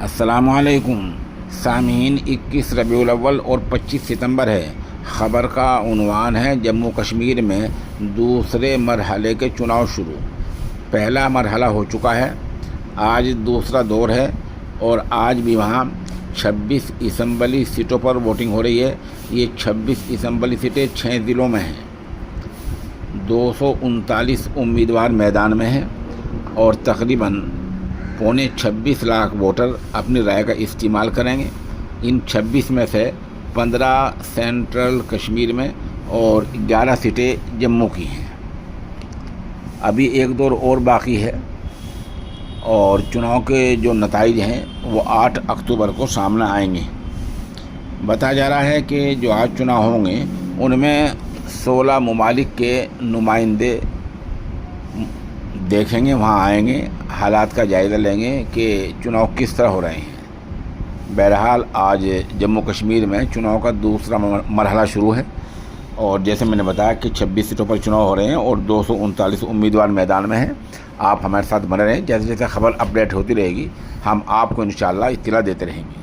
السلام علیکم سامعین، 21 ربیع الاول اور 25 ستمبر ہے۔ خبر کا عنوان ہے جموں کشمیر میں دوسرے مرحلے کے چناؤ شروع۔ پہلا مرحلہ ہو چکا ہے، آج دوسرا دور ہے اور آج بھی وہاں 26 اسمبلی سیٹوں پر ووٹنگ ہو رہی ہے۔ یہ 26 اسمبلی سیٹیں 6 ضلعوں میں ہیں۔ 239 امیدوار میدان میں ہیں اور تقریباً 26 لاکھ ووٹر اپنی رائے کا استعمال کریں گے۔ ان 26 میں سے 15 سینٹرل کشمیر میں اور 11 سیٹیں جموں کی ہیں۔ ابھی ایک دور اور باقی ہے اور چناؤ کے جو نتائج ہیں وہ 8 اکتوبر کو سامنے آئیں گے۔ بتایا جا رہا ہے کہ جو آج چناؤ ہوں گے ان میں 16 ممالک کے نمائندے دیکھیں گے، وہاں آئیں گے، حالات کا جائزہ لیں گے کہ چناؤ کس طرح ہو رہے ہیں۔ بہرحال آج جموں کشمیر میں چناؤ کا دوسرا مرحلہ شروع ہے اور جیسے میں نے بتایا کہ 26 سیٹوں پر چناؤ ہو رہے ہیں اور 239 امیدوار میدان میں ہیں۔ آپ ہمارے ساتھ بنے رہیں، جیسے جیسے خبر اپڈیٹ ہوتی رہے گی ہم آپ کو انشاءاللہ اطلاع دیتے رہیں گے۔